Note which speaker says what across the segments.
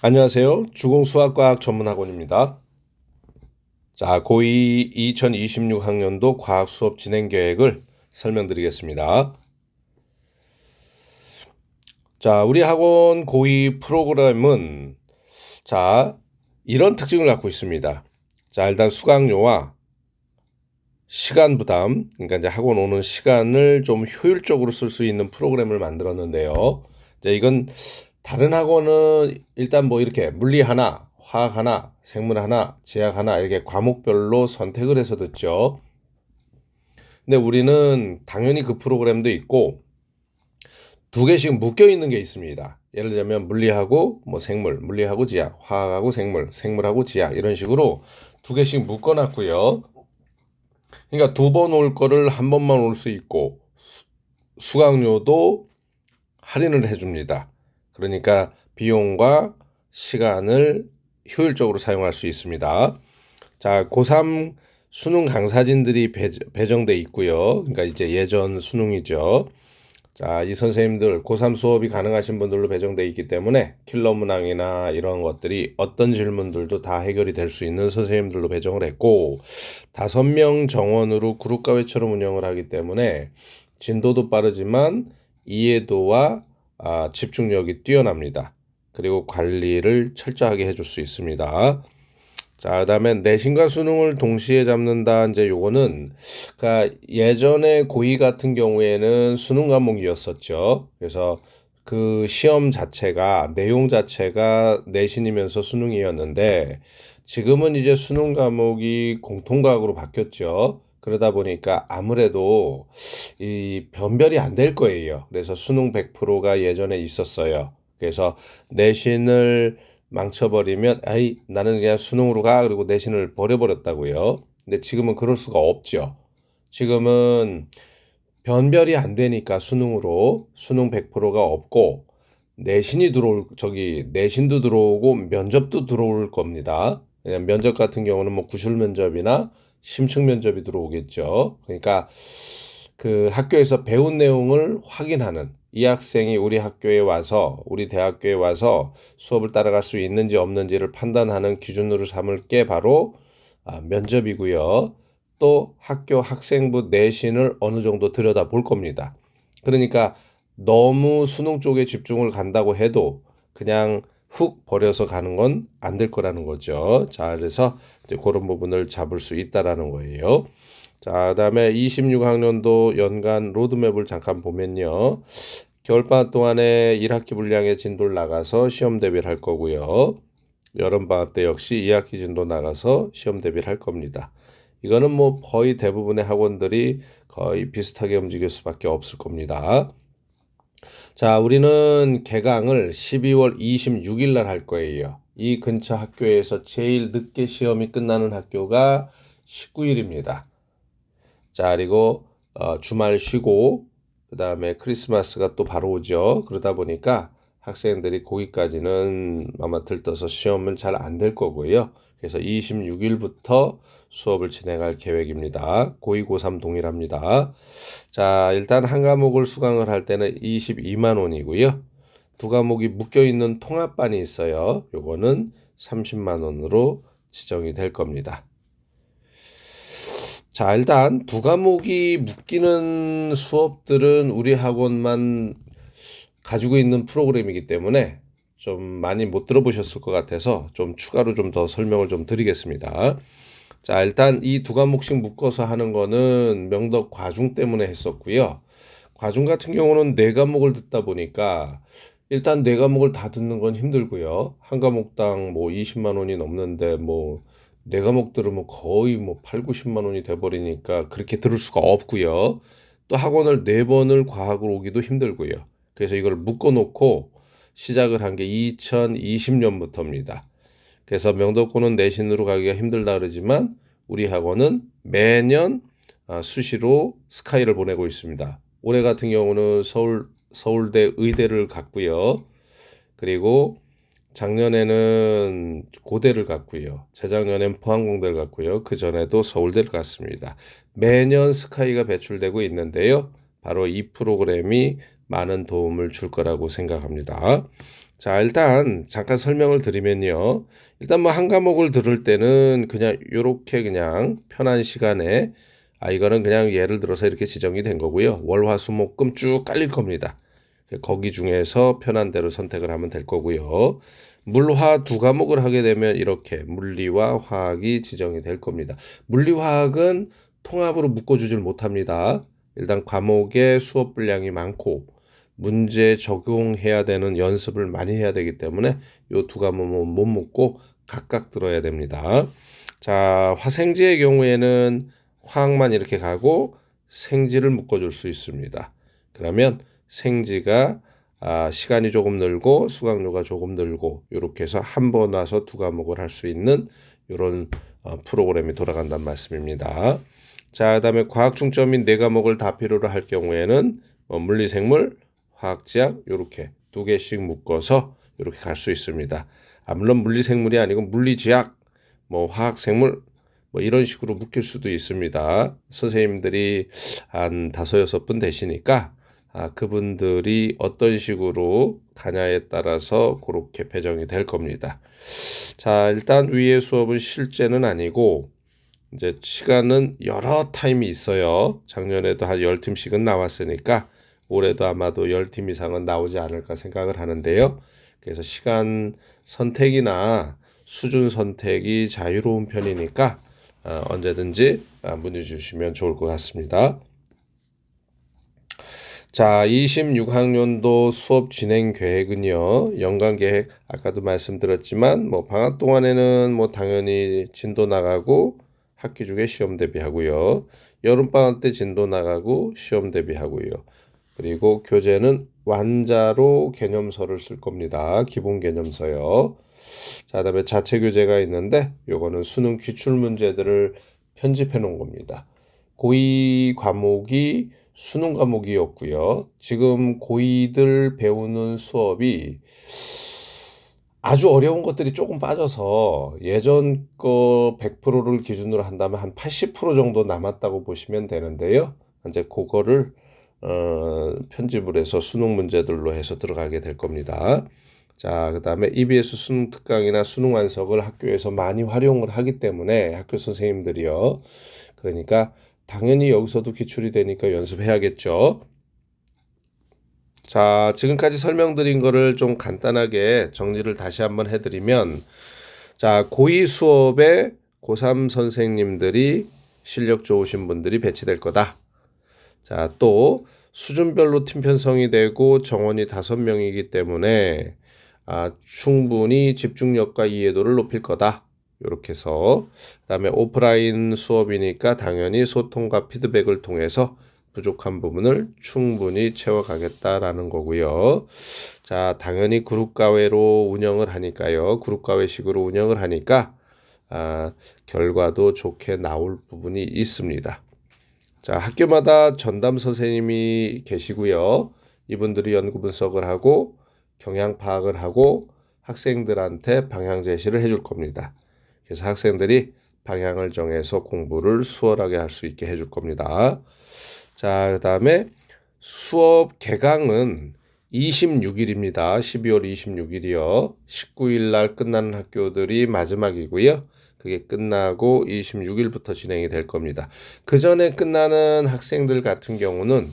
Speaker 1: 안녕하세요. 주공수학과학 전문학원입니다. 자, 고2 2026학년도 과학 수업 진행 계획을 설명드리겠습니다. 자, 우리 학원 고2 프로그램은 이런 특징을 갖고 있습니다. 자, 일단 수강료와 시간 부담, 그러니까 이제 학원 오는 시간을 좀 효율적으로 쓸 수 있는 프로그램을 만들었는데요. 이건 다른 학원은 일단 뭐 이렇게 물리 하나, 화학 하나, 생물 하나, 지학 하나 이렇게 과목별로 선택을 해서 듣죠. 근데 우리는 당연히 그 프로그램도 있고 두 개씩 묶여 있는 게 있습니다. 예를 들면 물리하고 뭐 생물, 물리하고 지학, 화학하고 생물, 생물하고 지학 이런 식으로 두 개씩 묶어 놨고요. 그러니까 두 번 올 거를 한 번만 올 수 있고 수강료도 할인을 해줍니다. 그러니까 비용과 시간을 효율적으로 사용할 수 있습니다. 자, 고3 수능 강사진들이 배정돼 있고요. 그러니까 이제 예전 수능이죠. 자, 이 선생님들 고3 수업이 가능하신 분들로 배정돼 있기 때문에 킬러 문항이나 이런 것들이 어떤 질문들도 다 해결이 될 수 있는 선생님들로 배정을 했고 5명 정원으로 그룹과외처럼 운영을 하기 때문에 진도도 빠르지만 이해도와 집중력이 뛰어납니다. 그리고 관리를 철저하게 해줄 수 있습니다. 자, 그다음에 내신과 수능을 동시에 잡는다. 이제 요거는 그러니까 예전에 고2 같은 경우에는 수능 과목이었었죠. 그래서 그 시험 자체가 내용 자체가 내신이면서 수능이었는데 지금은 이제 수능 과목이 공통과학으로 바뀌었죠. 그러다 보니까 아무래도 이 변별이 안 될 거예요. 그래서 수능 100%가 예전에 있었어요. 그래서 내신을 망쳐버리면 아이 나는 그냥 수능으로 가 그리고 내신을 버려버렸다고요. 근데 지금은 그럴 수가 없죠. 지금은 변별이 안 되니까 수능으로 수능 100%가 없고 내신이 들어올 내신도 들어오고 면접도 들어올 겁니다. 그냥 면접 같은 경우는 뭐 구술 면접이나 심층 면접이 들어오겠죠. 그러니까 그 학교에서 배운 내용을 확인하는 이 학생이 우리 학교에 와서 우리 대학교에 와서 수업을 따라갈 수 있는지 없는지를 판단하는 기준으로 삼을 게 바로 면접이고요. 또 학교 학생부 내신을 어느 정도 들여다볼 겁니다. 그러니까 너무 수능 쪽에 집중을 간다고 해도 그냥 훅 버려서 가는 건 안 될 거라는 거죠. 자, 그래서 이제 그런 부분을 잡을 수 있다라는 거예요. 자, 그다음에 26학년도 연간 로드맵을 잠깐 보면요. 겨울방학 동안에 1학기 분량의 진도를 나가서 시험 대비를 할 거고요. 여름방학 때 역시 2학기 진도 나가서 시험 대비를 할 겁니다. 이거는 뭐 거의 대부분의 학원들이 거의 비슷하게 움직일 수밖에 없을 겁니다. 자, 우리는 개강을 12월 26일 날 할 거예요. 이 근처 학교에서 제일 늦게 시험이 끝나는 학교가 19일입니다. 자, 그리고 주말 쉬고 그다음에 크리스마스가 또 바로 오죠. 그러다 보니까 학생들이 거기까지는 아마 들떠서 시험은 잘 안 될 거고요. 그래서 26일부터 수업을 진행할 계획입니다. 고2, 고3 동일합니다. 자, 일단 한 과목을 수강을 할 때는 22만 원이고요. 두 과목이 묶여 있는 통합반이 있어요. 요거는 30만 원으로 지정이 될 겁니다. 자, 일단 두 과목이 묶이는 수업들은 우리 학원만 가지고 있는 프로그램이기 때문에 좀 많이 못 들어보셨을 것 같아서 좀 추가로 좀 더 설명을 좀 드리겠습니다. 자, 일단 이 두 과목씩 묶어서 하는 거는 명덕 과중 때문에 했었고요. 과중 같은 경우는 네 과목을 듣다 보니까 일단 네 과목을 다 듣는 건 힘들고요. 한 과목당 뭐 20만 원이 넘는데 뭐 네 과목 들으면 거의 뭐 8, 90만 원이 돼 버리니까 그렇게 들을 수가 없고요. 또 학원을 네 번을 과학을 오기도 힘들고요. 그래서 이걸 묶어 놓고 시작을 한 게 2020년부터입니다. 그래서 명도권은 내신으로 가기가 힘들다 그러지만 우리 학원은 매년 수시로 스카이를 보내고 있습니다. 올해 같은 경우는 서울대 의대를 갔고요. 그리고 작년에는 고대를 갔고요. 재작년엔 포항공대를 갔고요. 그 전에도 서울대를 갔습니다. 매년 스카이가 배출되고 있는데요. 바로 이 프로그램이 많은 도움을 줄 거라고 생각합니다. 자, 일단 잠깐 설명을 드리면요. 일단 뭐 한 과목을 들을 때는 그냥 요렇게 그냥 편한 시간에 이거는 그냥 예를 들어서 이렇게 지정이 된 거고요. 월, 화, 수, 목, 금 쭉 깔릴 겁니다. 거기 중에서 편한 대로 선택을 하면 될 거고요. 물, 화 두 과목을 하게 되면 이렇게 물리와 화학이 지정이 될 겁니다. 물리, 화학은 통합으로 묶어주질 못합니다. 일단 과목의 수업 분량이 많고 문제 적용해야 되는 연습을 많이 해야 되기 때문에 이 두 과목은 못 묶고 각각 들어야 됩니다. 자, 화생지의 경우에는 화학만 이렇게 가고 생지를 묶어줄 수 있습니다. 그러면 생지가 시간이 조금 늘고 수강료가 조금 늘고 이렇게 해서 한 번 와서 두 과목을 할 수 있는 이런 프로그램이 돌아간다는 말씀입니다. 자, 그다음에 과학 중점인 네 과목을 다 필요로 할 경우에는 물리, 생물, 화학지학 이렇게 두 개씩 묶어서 이렇게 갈 수 있습니다. 물론 물리, 생물이 아니고 물리지학, 뭐 화학, 생물 뭐 이런 식으로 묶일 수도 있습니다. 선생님들이 한 5-6분 되시니까 그분들이 어떤 식으로 가냐에 따라서 그렇게 배정이 될 겁니다. 자, 일단 위의 수업은 실제는 아니고 이제 시간은 여러 타임이 있어요. 작년에도 한 10팀씩은 나왔으니까 올해도 아마도 10팀 이상은 나오지 않을까 생각을 하는데요. 그래서 시간 선택이나 수준 선택이 자유로운 편이니까 언제든지 문의 주시면 좋을 것 같습니다. 자, 26학년도 수업 진행 계획은요. 연간 계획 아까도 말씀드렸지만 뭐 방학 동안에는 뭐 당연히 진도 나가고 학기 중에 시험 대비하고요. 여름 방학 때 진도 나가고 시험 대비하고요. 그리고 교재는 완자로 개념서를 쓸 겁니다. 기본 개념서요. 자, 그다음에 자체 교재가 있는데 요거는 수능 기출 문제들을 편집해 놓은 겁니다. 고2 과목이 수능 과목이었고요. 지금 고2들 배우는 수업이 아주 어려운 것들이 조금 빠져서 예전 거 100%를 기준으로 한다면 한 80% 정도 남았다고 보시면 되는데요. 이제 그거를 편집을 해서 수능 문제들로 해서 들어가게 될 겁니다. 자, 그다음에 EBS 수능 특강이나 수능 완석을 학교에서 많이 활용을 하기 때문에 학교 선생님들이요. 그러니까 당연히 여기서도 기출이 되니까 연습해야겠죠. 자, 지금까지 설명드린 거를 좀 간단하게 정리를 다시 한번 해드리면, 자, 고2 수업에 고3 선생님들이 실력 좋으신 분들이 배치될 거다. 자, 또 수준별로 팀 편성이 되고 정원이 5명이기 때문에 충분히 집중력과 이해도를 높일 거다. 이렇게 해서 그다음에 오프라인 수업이니까 당연히 소통과 피드백을 통해서 부족한 부분을 충분히 채워가겠다라는 거고요. 자, 당연히 그룹과외로 운영을 하니까요. 그룹과외식으로 운영을 하니까 결과도 좋게 나올 부분이 있습니다. 자, 학교마다 전담 선생님이 계시고요. 이분들이 연구 분석을 하고 경향 파악을 하고 학생들한테 방향 제시를 해줄 겁니다. 그래서 학생들이 방향을 정해서 공부를 수월하게 할 수 있게 해줄 겁니다. 자, 그다음에 수업 개강은 26일입니다. 12월 26일이요. 19일 날 끝나는 학교들이 마지막이고요. 그게 끝나고 26일부터 진행이 될 겁니다. 그 전에 끝나는 학생들 같은 경우는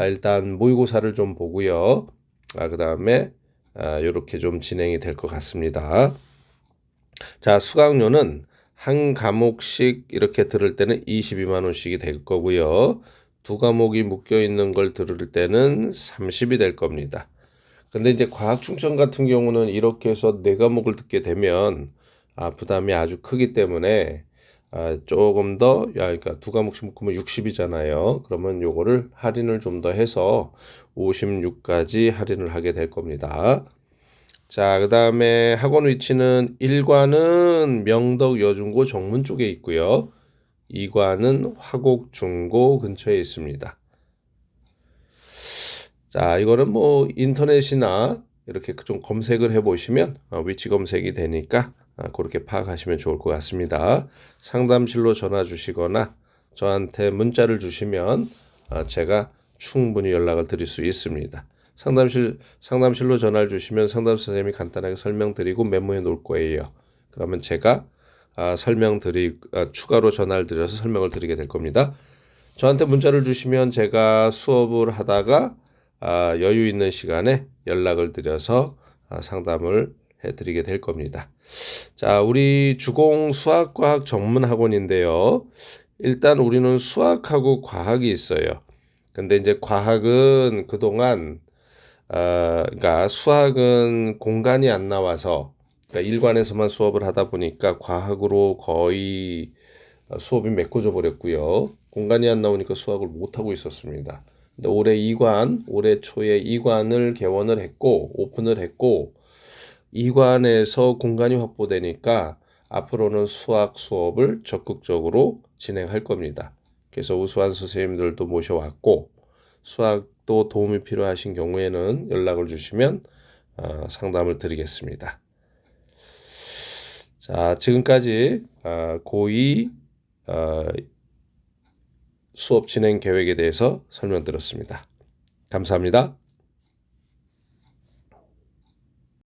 Speaker 1: 일단 모의고사를 좀 보고요. 그다음에 이렇게 좀 진행이 될 것 같습니다. 자, 수강료는 한 과목씩 이렇게 들을 때는 22만 원씩이 될 거고요. 두 과목이 묶여 있는 걸 들을 때는 30이 될 겁니다. 근데 이제 과학 충전 같은 경우는 이렇게 해서 네 과목을 듣게 되면 부담이 아주 크기 때문에 조금 더 그러니까 두 과목씩 묶으면 60이잖아요. 그러면 요거를 할인을 좀 더 해서 56까지 할인을 하게 될 겁니다. 자, 그다음에 학원 위치는 1과는 명덕 여중고 정문 쪽에 있고요. 2과는 화곡 중고 근처에 있습니다. 자, 이거는 뭐 인터넷이나 이렇게 좀 검색을 해보시면 위치 검색이 되니까 그렇게 파악하시면 좋을 것 같습니다. 상담실로 전화 주시거나 저한테 문자를 주시면 제가 충분히 연락을 드릴 수 있습니다. 상담실로 전화를 주시면 상담 선생님이 간단하게 설명드리고 메모해 놓을 거예요. 그러면 제가 추가로 전화를 드려서 설명을 드리게 될 겁니다. 저한테 문자를 주시면 제가 수업을 하다가 여유 있는 시간에 연락을 드려서 상담을 해드리게 될 겁니다. 자, 우리 주공 수학과학 전문 학원인데요. 일단 우리는 수학하고 과학이 있어요. 근데 이제 과학은 그동안 그러니까 수학은 공간이 안 나와서 그러니까 일관에서만 수업을 하다 보니까 과학으로 거의 수업이 메꿔져 버렸고요. 공간이 안 나오니까 수학을 못 하고 있었습니다. 근데 올해 초에 이관을 개원을 했고 오픈을 했고 이관에서 공간이 확보되니까 앞으로는 수학 수업을 적극적으로 진행할 겁니다. 그래서 우수한 선생님들도 모셔왔고 수학도 도움이 필요하신 경우에는 연락을 주시면 상담을 드리겠습니다. 자, 지금까지 고2 수업 진행 계획에 대해서 설명드렸습니다. 감사합니다.